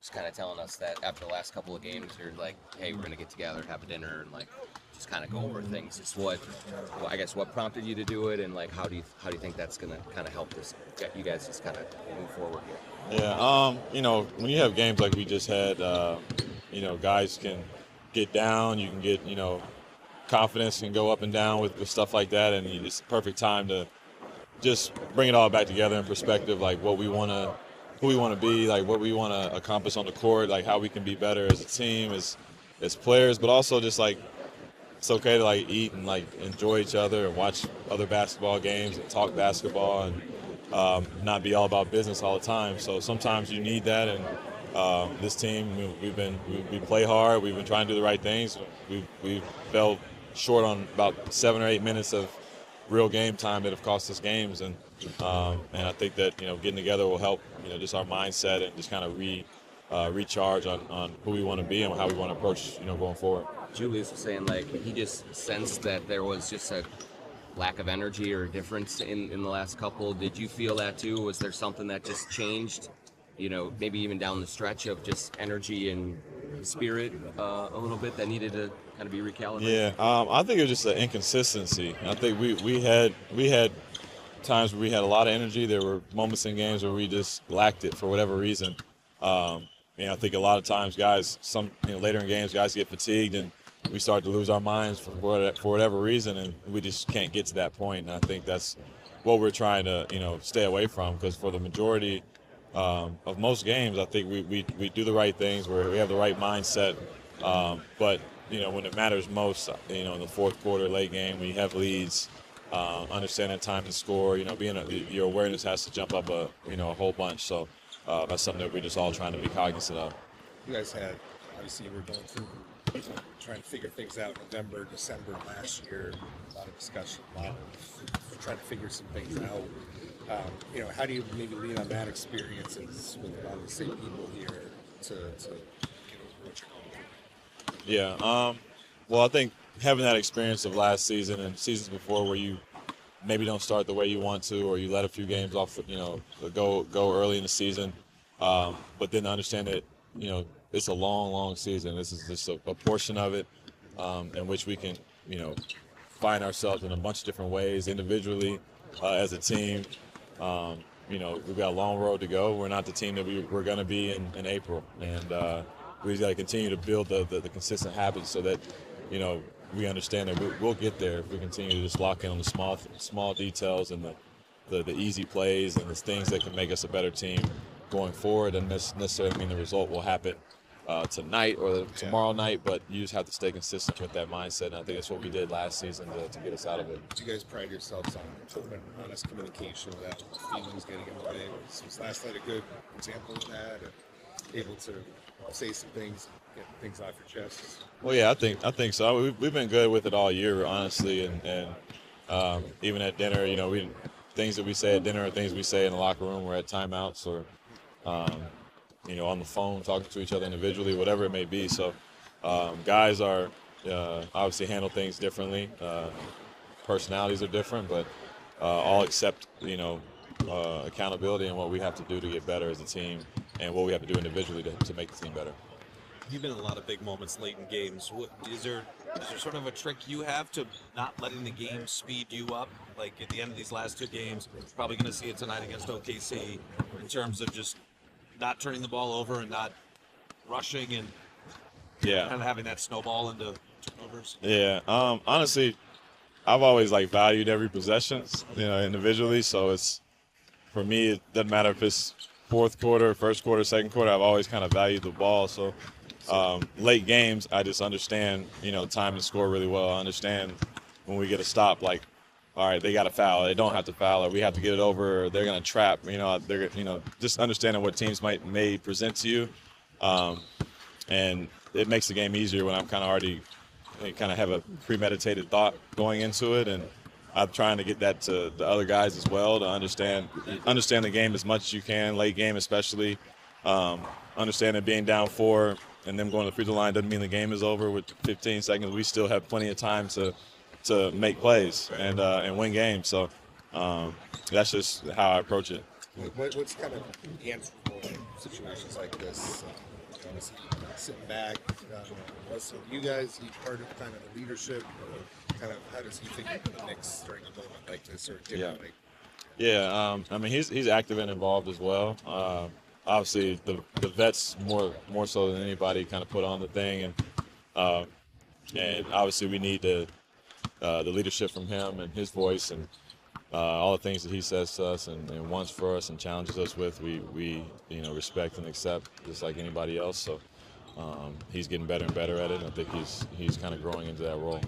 just kind of telling us that after the last couple of games, you're like, hey, we're gonna get together, have a dinner, and like just kind of go over things. Just I guess, what prompted you to do it, and like how do you think that's gonna kind of help this get you guys just kind of move forward here? Yeah, when you have games like we just had, guys can get down. You can get, confidence can go up and down with stuff like that, and it's the perfect time to just bring it all back together in perspective, like who we want to be, like what we want to accomplish on the court, like how we can be better as a team, as players, but also just like it's okay to like eat and like enjoy each other and watch other basketball games and talk basketball and not be all about business all the time. So sometimes you need that, and this team we play hard. We've been trying to do the right things. We fell short on about 7 or 8 minutes of real game time that have cost us games, and I think that getting together will help just our mindset and just kind of recharge on who we want to be and how we want to approach going forward. Julius was saying like he just sensed that there was just a lack of energy or difference in the last couple. Did you feel that too? Was there something that just changed? Maybe even down the stretch of just energy and spirit a little bit that needed to kind of be recalibrated. Yeah, I think it was just an inconsistency. I think we had times where we had a lot of energy. There were moments in games where we just lacked it for whatever reason. I think a lot of times later in games, guys get fatigued and we start to lose our minds for whatever reason, and we just can't get to that point. And I think that's what we're trying to stay away from, because for the majority of most games, I think we do the right things, where we have the right mindset. But when it matters most, in the fourth quarter, late game, when you have leads, understanding time to score, your awareness has to jump up a whole bunch. So that's something that we're just all trying to be cognizant of. You guys had, obviously, you were going through trying to figure things out November, December last year. A lot of discussion, a lot of trying to figure some things out. How do you maybe lean on that experiences with a lot of the same people here to what you're going through? Yeah. Well, I think having that experience of last season and seasons before, where you maybe don't start the way you want to, or you let a few games off, go early in the season, but then understand that, it's a long, long season. This is just a portion of it, in which we can, find ourselves in a bunch of different ways individually, as a team. We've got a long road to go. We're not the team that we're going to be in April, and we got to continue to build the consistent habits so that, we understand that we'll get there if we continue to just lock in on the small details and the easy plays and the things that can make us a better team going forward. And necessarily mean the result will happen tonight or tomorrow night, but you just have to stay consistent with that mindset. And I think that's what we did last season to get us out of it. You guys pride yourselves on open, honest communication without feelings getting in the way. Was last night a good example of that? Able to say some things, get things off your chest? Well, yeah, I think so. We've been good with it all year, honestly, and even at dinner, things that we say at dinner are things we say in the locker room or at timeouts or on the phone talking to each other individually, whatever it may be. So guys are obviously handle things differently. Personalities are different, but all accept accountability and what we have to do to get better as a team and what we have to do individually to make the team better. You've been in a lot of big moments late in games. Is there sort of a trick you have to not letting the game speed you up? Like at the end of these last two games, probably going to see it tonight against OKC, in terms of just not turning the ball over and not rushing and kind of having that snowball into turnovers. Yeah. Honestly, I've always valued every possession, individually. So it's, for me, it doesn't matter if it's fourth quarter, first quarter, second quarter. I've always kind of valued the ball. So late games, I just understand, time to score really well. I understand when we get a stop, all right, they got to foul. They don't have to foul, or we have to get it over, or they're going to trap. Just understanding what teams may present to you, and it makes the game easier when I'm kind of already have a premeditated thought going into it, and I'm trying to get that to the other guys as well, to understand the game as much as you can, late game especially. Understand that being down 4 and them going to the free throw line doesn't mean the game is over with 15 seconds. We still have plenty of time to make plays and win games. So that's just how I approach it. What's kind of answerable in situations like this? Is he sitting back, listening to you guys? Is he part of kind of the leadership? Or kind of how does he think of the Knicks during a moment like this or differently? Yeah, I mean he's active and involved as well. Obviously the vets more so than anybody kind of put on the thing, and obviously we need the leadership from him and his voice and all the things that he says to us and wants for us and challenges us with. We respect and accept just like anybody else. So he's getting better and better at it. And I think he's kind of growing into that role.